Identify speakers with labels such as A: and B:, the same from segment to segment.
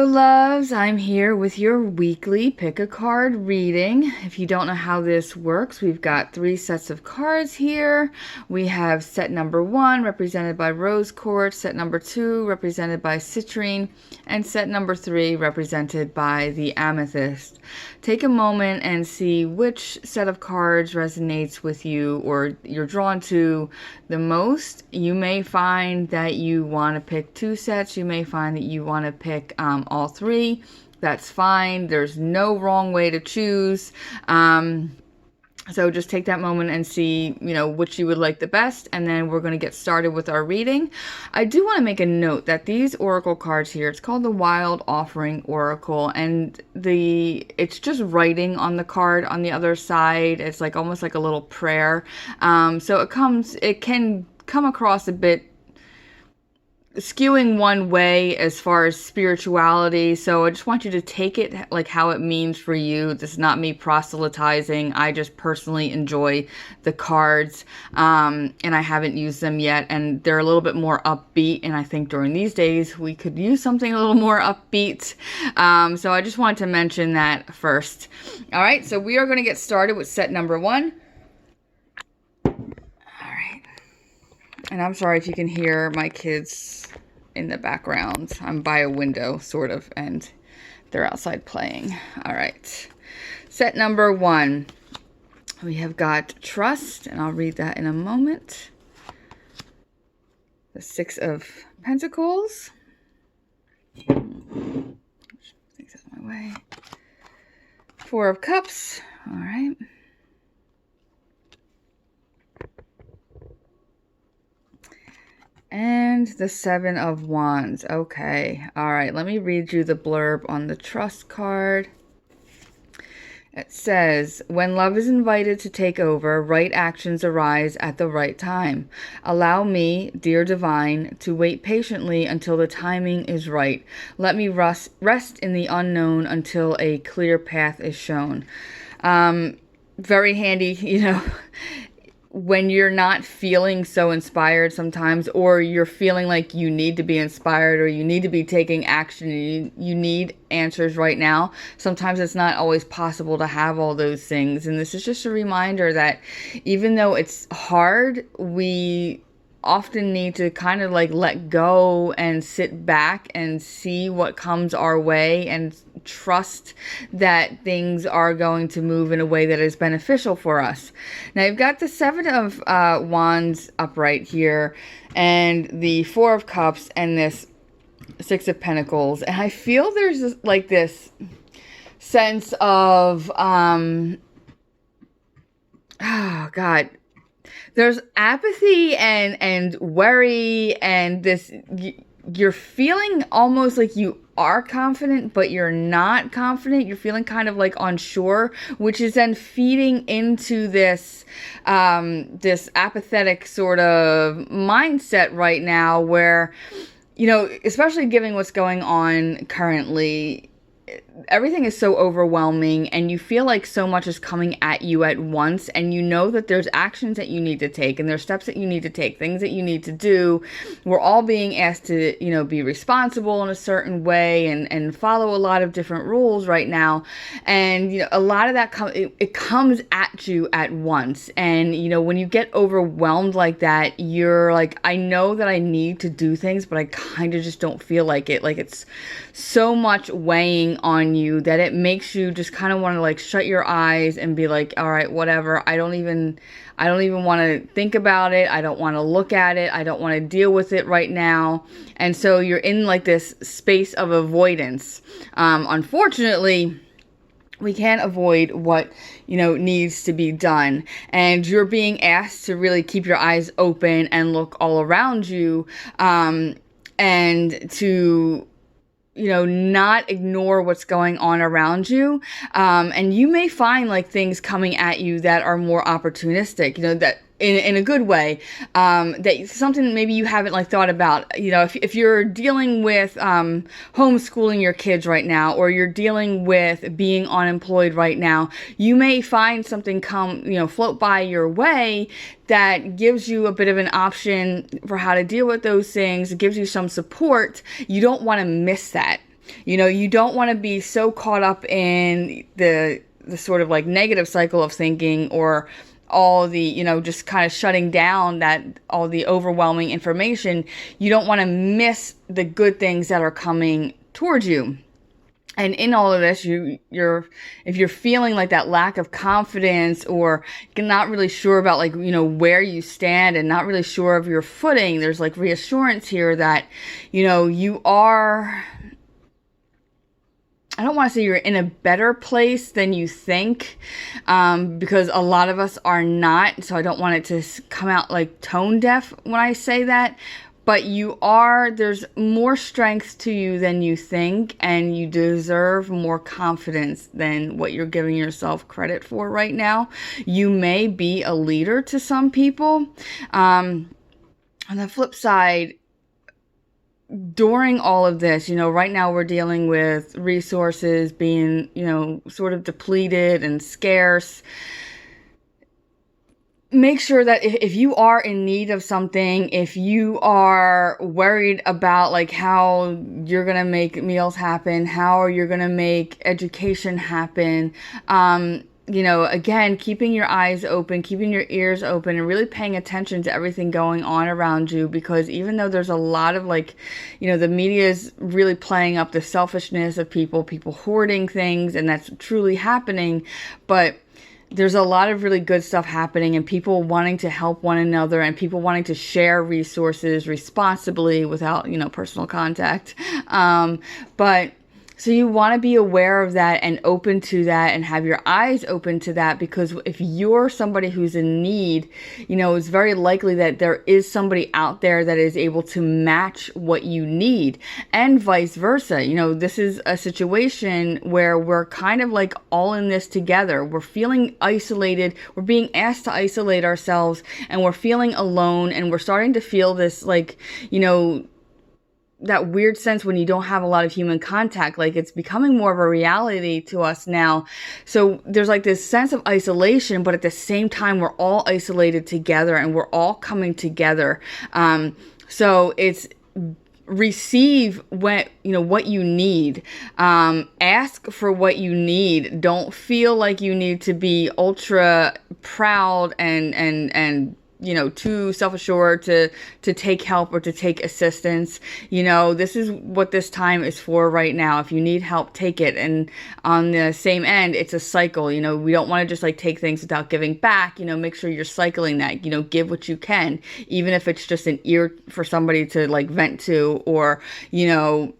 A: loves, I'm here with your weekly pick a card reading. If you don't know how this works, we've got 3 sets of cards here. We have set number 1 represented by rose quartz, set number 2 represented by citrine, and set number 3 represented by the amethyst. Take a moment and see which set of cards resonates with you or you're drawn to the most. You may find that you want to pick 2 sets. You may find that you want to pick all 3. That's fine. There's no wrong way to choose. So just take that moment and see, which you would like the best, and then we're going to get started with our reading. I do want to make a note that these oracle cards here, it's called the Wild Offering Oracle, and it's just writing on the card on the other side. It's like almost like a little prayer. So it can come across a bit skewing one way as far as spirituality, so I just want you to take it like how it means for you. This is not me proselytizing. I just personally enjoy the cards, and I haven't used them yet, and they're a little bit more upbeat, and I think during these days we could use something a little more upbeat, so I just wanted to mention that first. All right, so we are going to get started with set number 1. And I'm sorry if you can hear my kids in the background. I'm by a window, sort of, and they're outside playing. All right. Set number 1. We have got Trust, and I'll read that in a moment. The 6 of Pentacles. Things out of my way. 4 of Cups. All right. And the 7 of Wands. Okay. All right. Let me read you the blurb on the Trust card. It says, when love is invited to take over, right actions arise at the right time. Allow me, dear divine, to wait patiently until the timing is right. Let me rest in the unknown until a clear path is shown. Very handy, when you're not feeling so inspired sometimes, or you're feeling like you need to be inspired or you need to be taking action, you need answers right now. Sometimes it's not always possible to have all those things. And this is just a reminder that even though it's hard, we often need to kind of like let go and sit back and see what comes our way and trust that things are going to move in a way that is beneficial for us. Now you've got the 7 of Wands upright here, and the 4 of Cups, and this 6 of Pentacles, and I feel there's this sense of oh God, there's apathy and worry, and this, you're feeling almost like you are confident, but you're not confident. You're feeling kind of like unsure, which is then feeding into this this apathetic sort of mindset right now where, especially given what's going on currently, everything is so overwhelming, and you feel like so much is coming at you at once, and you know that there's actions that you need to take, and there's steps that you need to take, things that you need to do. We're all being asked to, be responsible in a certain way and follow a lot of different rules right now. And, a lot of that it comes at you at once. And, when you get overwhelmed like that, you're like, I know that I need to do things, but I kind of just don't feel like it. Like, it's so much weighing on you that it makes you just kind of want to like shut your eyes and be like, all right, whatever. I don't even want to think about it. I don't want to look at it. I don't want to deal with it right now. And so you're in like this space of avoidance. Unfortunately, we can't avoid what, needs to be done. And you're being asked to really keep your eyes open and look all around you, and to not ignore what's going on around you. And you may find like things coming at you that are more opportunistic, that in a good way, that something maybe you haven't like thought about. If you're dealing with homeschooling your kids right now, or you're dealing with being unemployed right now, you may find something float by your way that gives you a bit of an option for how to deal with those things. It gives you some support. You don't want to miss that. You know, you don't want to be so caught up in the sort of like negative cycle of thinking, or all the, you know, just kind of shutting down that all the overwhelming information. You don't want to miss the good things that are coming towards you. And in all of this, you're if you're feeling like that lack of confidence, or not really sure about, like, you know, where you stand, and not really sure of your footing, there's like reassurance here that, you know, you are, I don't want to say you're in a better place than you think, because a lot of us are not. So I don't want it to come out like tone deaf when I say that. But you are, there's more strength to you than you think, and you deserve more confidence than what you're giving yourself credit for right now. You may be a leader to some people. On the flip side, during all of this, you know, right now we're dealing with resources being, you know, sort of depleted and scarce. Make sure that if you are in need of something, if you are worried about like how you're going to make meals happen, how you're going to make education happen, you know, again, keeping your eyes open, keeping your ears open, and really paying attention to everything going on around you. Because even though there's a lot of, like, you know, the media is really playing up the selfishness of people hoarding things, and that's truly happening, but there's a lot of really good stuff happening, and people wanting to help one another, and people wanting to share resources responsibly without, you know, personal contact. But so you want to be aware of that and open to that, and have your eyes open to that, because if you're somebody who's in need, you know, it's very likely that there is somebody out there that is able to match what you need, and vice versa. You know, this is a situation where we're kind of like all in this together. We're feeling isolated. We're being asked to isolate ourselves, and we're feeling alone, and we're starting to feel this, like, you know, that weird sense when you don't have a lot of human contact. Like, it's becoming more of a reality to us now. So there's like this sense of isolation, but at the same time, we're all isolated together, and we're all coming together. So it's receive what, you know, what you need. Ask for what you need. Don't feel like you need to be ultra proud and you know, too self-assured to take help or to take assistance. You know, this is what this time is for right now. If you need help, take it. And on the same end, it's a cycle. You know, we don't want to just like take things without giving back. You know, make sure you're cycling that. You know, give what you can, even if it's just an ear for somebody to like vent to, or, you know,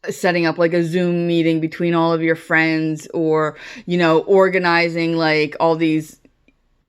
A: setting up like a Zoom meeting between all of your friends, or, you know, organizing like all these,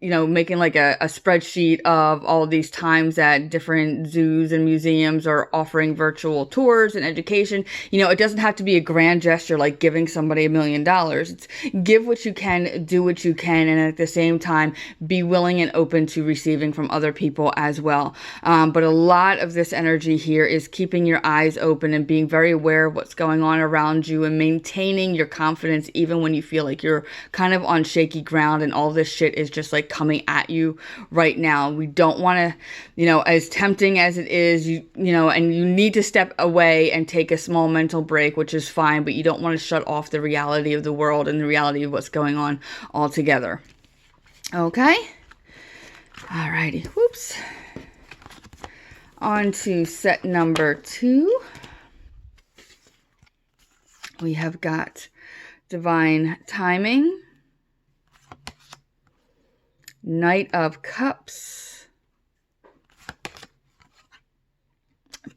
A: you know, making like a spreadsheet of all of these times that different zoos and museums are offering virtual tours and education. You know, it doesn't have to be a grand gesture like giving somebody $1 million. It's give what you can, do what you can, and at the same time, be willing and open to receiving from other people as well. But a lot of this energy here is keeping your eyes open and being very aware of what's going on around you, and maintaining your confidence even when you feel like you're kind of on shaky ground and all this shit is just like coming at you right now. We don't want to, you know, as tempting as it is, you know, and you need to step away and take a small mental break, which is fine, but you don't want to shut off the reality of the world and the reality of what's going on altogether. Okay? Alrighty. Whoops. On to set number 2. We have got divine timing, Knight of Cups,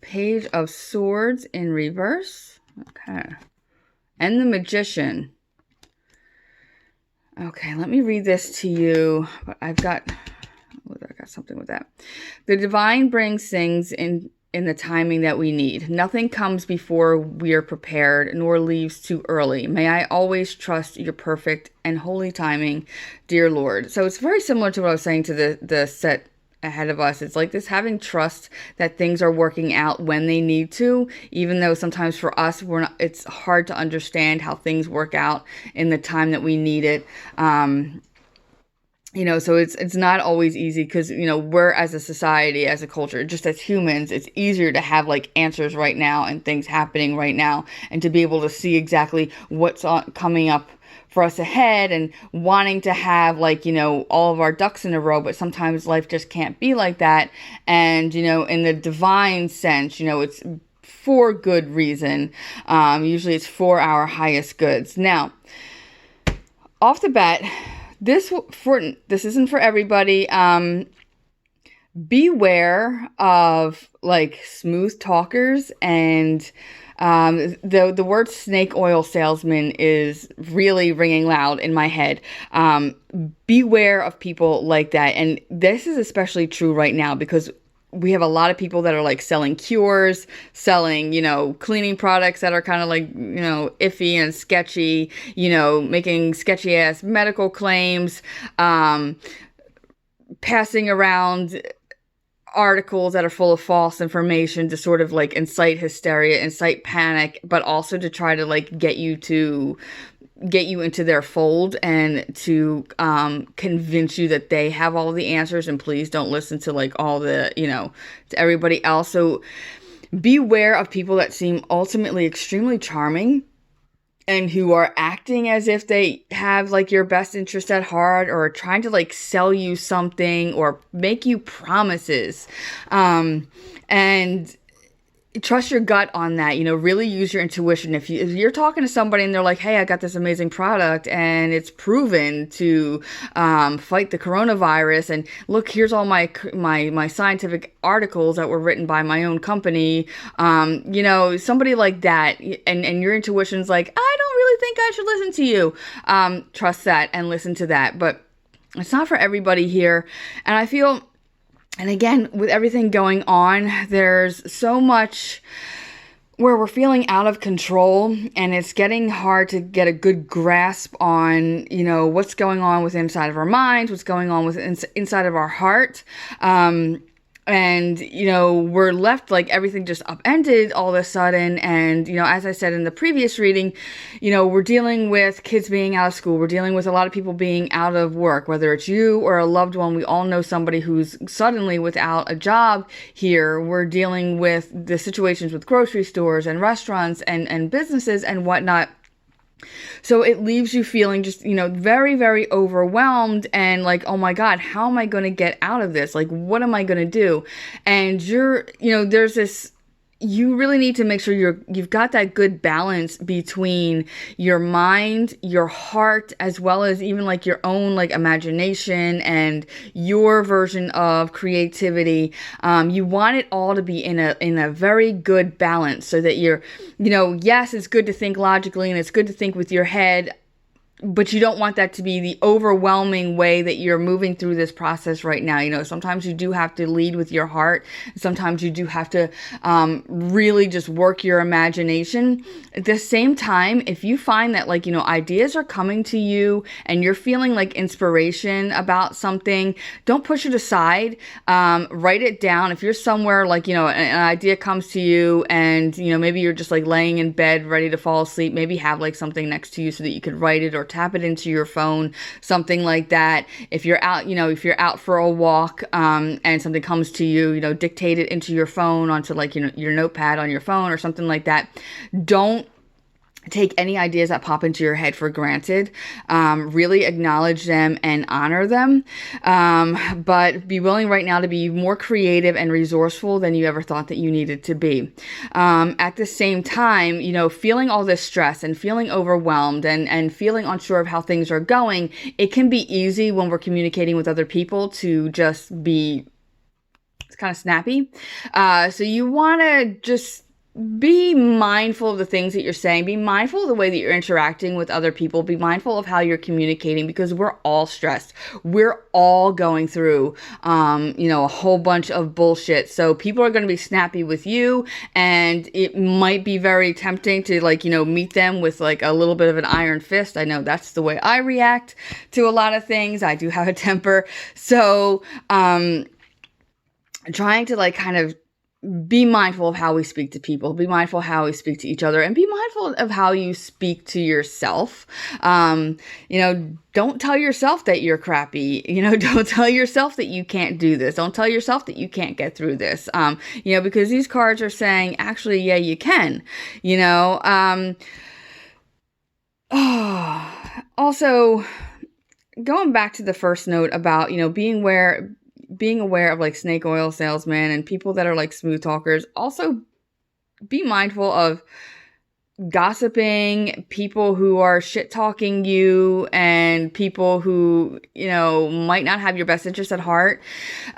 A: Page of Swords in reverse, okay, and the Magician. Okay, let me read this to you, but I got something with that. The divine brings things in the timing that we need. Nothing comes before we are prepared, nor leaves too early. May I always trust your perfect and holy timing, dear Lord. So it's very similar to what I was saying to the set ahead of us. It's like this having trust that things are working out when they need to, even though sometimes for us, it's hard to understand how things work out in the time that we need it. So it's not always easy because, we're, as a society, as a culture, just as humans, it's easier to have like answers right now and things happening right now, and to be able to see exactly what's coming up for us ahead, and wanting to have like, all of our ducks in a row. But sometimes life just can't be like that. And, in the divine sense, it's for good reason. Usually it's for our highest goods. Now, off the bat, this isn't for everybody. Beware of like smooth talkers, and the word snake oil salesman is really ringing loud in my head. Beware of people like that, and this is especially true right now because we have a lot of people that are like selling cures, selling, cleaning products that are kind of like, iffy and sketchy, making sketchy ass medical claims, passing around articles that are full of false information to sort of like incite hysteria, incite panic, but also to try to like get you into their fold and to convince you that they have all the answers, and please don't listen to like all the, to everybody else. So beware of people that seem ultimately extremely charming and who are acting as if they have like your best interest at heart, or trying to like sell you something or make you promises. And trust your gut on that. Really use your intuition. If you're talking to somebody and they're like, hey, I got this amazing product and it's proven to fight the coronavirus, and look, here's all my scientific articles that were written by my own company, somebody like that, and your intuition's like, I don't really think I should listen to you. Trust that and listen to that. But it's not for everybody here. And I feel, and again, with everything going on, there's so much where we're feeling out of control, and it's getting hard to get a good grasp on, what's going on with inside of our minds, what's going on with inside of our heart. And, we're left like everything just upended all of a sudden. And, as I said in the previous reading, we're dealing with kids being out of school. We're dealing with a lot of people being out of work, whether it's you or a loved one. We all know somebody who's suddenly without a job here. We're dealing with the situations with grocery stores and restaurants and businesses and whatnot. So it leaves you feeling just, very, very overwhelmed and like, oh my God, how am I going to get out of this? Like, what am I going to do? And there's this, you really need to make sure you've got that good balance between your mind, your heart, as well as even like your own like imagination and your version of creativity. You want it all to be in a very good balance, so that you're, yes, it's good to think logically and it's good to think with your head, but you don't want that to be the overwhelming way that you're moving through this process right now. Sometimes you do have to lead with your heart. Sometimes you do have to really just work your imagination. At the same time, if you find that like, ideas are coming to you and you're feeling like inspiration about something, don't push it aside. Write it down. If you're somewhere like, an idea comes to you and, maybe you're just like laying in bed ready to fall asleep, maybe have like something next to you so that you could write it or tap it into your phone, something like that. If you're out for a walk, and something comes to you, dictate it into your phone onto like, your notepad on your phone or something like that. Don't take any ideas that pop into your head for granted. Really acknowledge them and honor them. But be willing right now to be more creative and resourceful than you ever thought that you needed to be. At the same time, feeling all this stress and feeling overwhelmed and feeling unsure of how things are going, it can be easy when we're communicating with other people to just be kind of snappy. So you want to just be mindful of the things that you're saying. Be mindful of the way that you're interacting with other people. Be mindful of how you're communicating, because we're all stressed. We're all going through, a whole bunch of bullshit. So people are going to be snappy with you, and it might be very tempting to meet them with like a little bit of an iron fist. I know that's the way I react to a lot of things. I do have a temper. So, trying to kind of be mindful of how we speak to people, be mindful of how we speak to each other, and be mindful of how you speak to yourself. Don't tell yourself that you're crappy. Don't tell yourself that you can't do this. Don't tell yourself that you can't get through this. Because these cards are saying, actually, yeah, you can. Also, going back to the first note about, being aware of like snake oil salesmen and people that are like smooth talkers. Also be mindful of gossiping, people who are shit talking you, and people who, might not have your best interest at heart.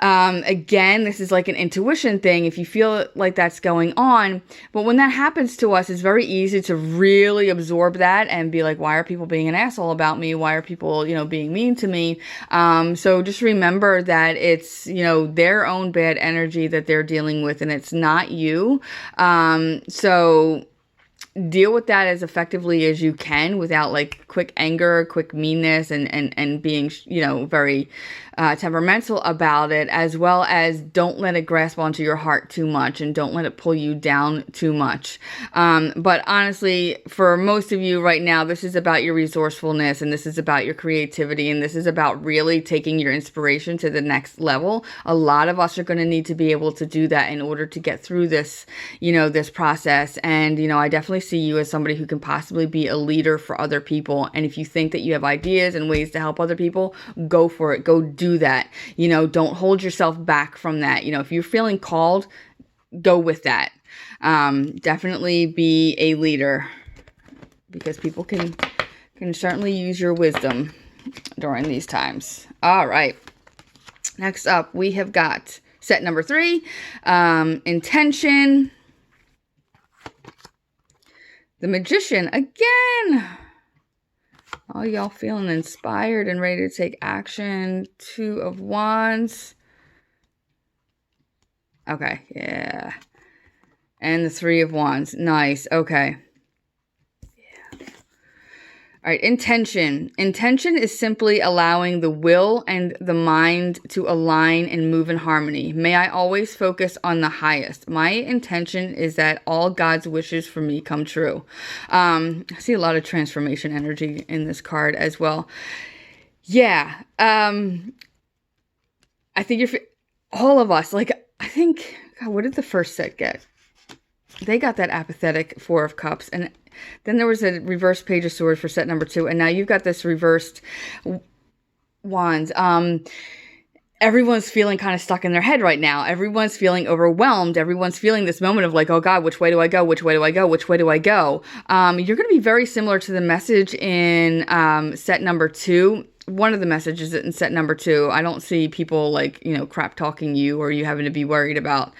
A: Again, this is like an intuition thing if you feel like that's going on. But when that happens to us, it's very easy to really absorb that and be like, why are people being an asshole about me? Why are people, being mean to me? So just remember that it's, their own bad energy that they're dealing with, and it's not you. So deal with that as effectively as you can without like quick anger, quick meanness, and being, very temperamental about it, as well as don't let it grasp onto your heart too much and don't let it pull you down too much. But honestly, for most of you right now, this is about your resourcefulness, and this is about your creativity, and this is about really taking your inspiration to the next level. A lot of us are going to need to be able to do that in order to get through this, this process. And, I definitely see you as somebody who can possibly be a leader for other people. And if you think that you have ideas and ways to help other people, go for it. Go do that. Don't hold yourself back from that. If you're feeling called, go with that. Definitely be a leader, because people can certainly use your wisdom during these times. All right. Next up, we have got set number 3, intention. The Magician again. All y'all feeling inspired and ready to take action. 2 of Wands. Okay, yeah. And the 3 of Wands. Nice. Okay. Yeah. All right, intention. Intention is simply allowing the will and the mind to align and move in harmony. May I always focus on the highest. My intention is that all God's wishes for me come true. I see a lot of transformation energy in this card as well. Yeah. I think all of us, God, what did the first set get? They got that apathetic 4 of Cups, and then there was a reverse Page of Swords for set number 2, and now you've got this reversed Wands. Everyone's feeling kind of stuck in their head right now. Everyone's feeling overwhelmed. Everyone's feeling this moment of like, oh God, which way do I go? Which way do I go? Which way do I go? You're going to be very similar to the message in set number 2. One of the messages in set number 2. I don't see people crap talking you, or you having to be worried about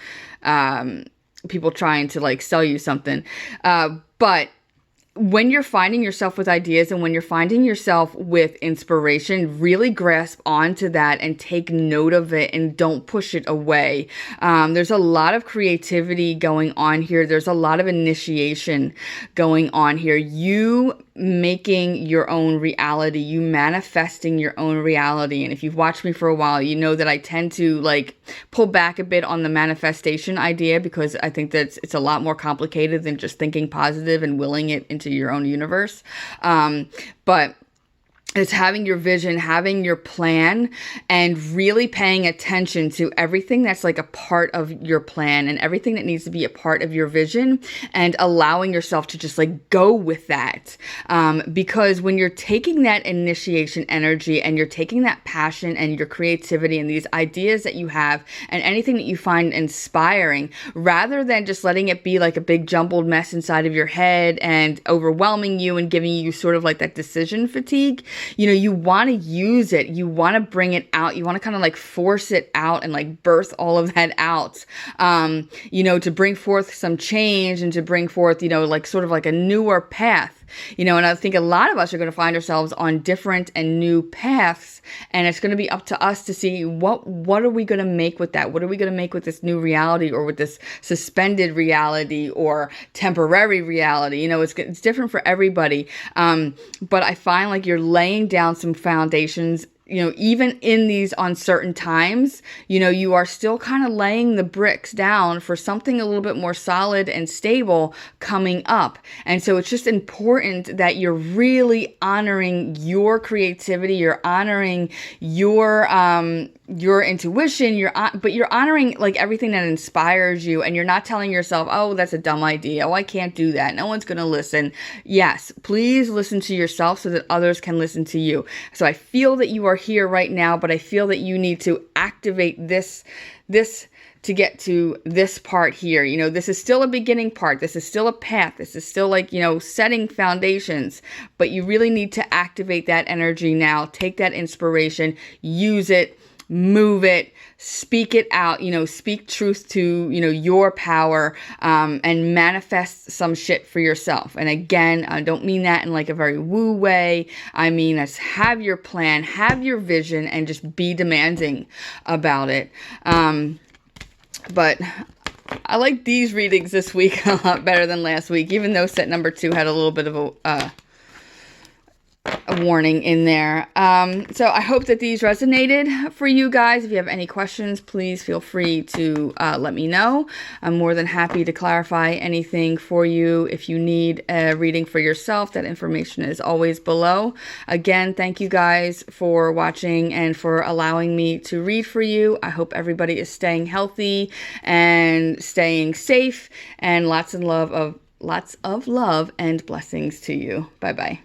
A: people trying to sell you something. But when you're finding yourself with ideas and when you're finding yourself with inspiration, really grasp onto that and take note of it and don't push it away. There's a lot of creativity going on here. There's a lot of initiation going on here. You making your own reality, you manifesting your own reality. And if you've watched me for a while, you know that I tend to pull back a bit on the manifestation idea, because I think that it's a lot more complicated than just thinking positive and willing it into your own universe. But it's having your vision, having your plan, and really paying attention to everything that's a part of your plan and everything that needs to be a part of your vision, and allowing yourself to just go with that. Because when you're taking that initiation energy and you're taking that passion and your creativity and these ideas that you have and anything that you find inspiring, rather than just letting it be a big jumbled mess inside of your head and overwhelming you and giving you sort of that decision fatigue, you want to use it. You want to bring it out. You want to kind of force it out and birth all of that out, to bring forth some change and to bring forth, sort of a newer path. And I think a lot of us are going to find ourselves on different and new paths, and it's going to be up to us to see what are we going to make with that? What are we going to make with this new reality, or with this suspended reality, or temporary reality? It's different for everybody. But I find you're laying down some foundations even in these uncertain times, you are still kind of laying the bricks down for something a little bit more solid and stable coming up. And so it's just important that you're really honoring your creativity, you're honoring your intuition, but you're honoring like everything that inspires you, and you're not telling yourself, oh, that's a dumb idea. Oh, I can't do that. No one's going to listen. Yes, please listen to yourself so that others can listen to you. So I feel that you are here right now, but I feel that you need to activate this to get to this part here. This is still a beginning part. This is still a path. This is still like, setting foundations, but you really need to activate that energy now. Take that inspiration, use it, move it, speak it out, speak truth to, your power, and manifest some shit for yourself. And again, I don't mean that in like a very woo way. I mean, let's have your plan, have your vision, and just be demanding about it. But I like these readings this week a lot better than last week, even though set number 2 had a little bit of a warning in there. So I hope that these resonated for you guys. If you have any questions, please feel free to let me know. I'm more than happy to clarify anything for you. If you need a reading for yourself, that information is always below. Again, thank you guys for watching and for allowing me to read for you. I hope everybody is staying healthy and staying safe, and lots of love and blessings to you. Bye-bye.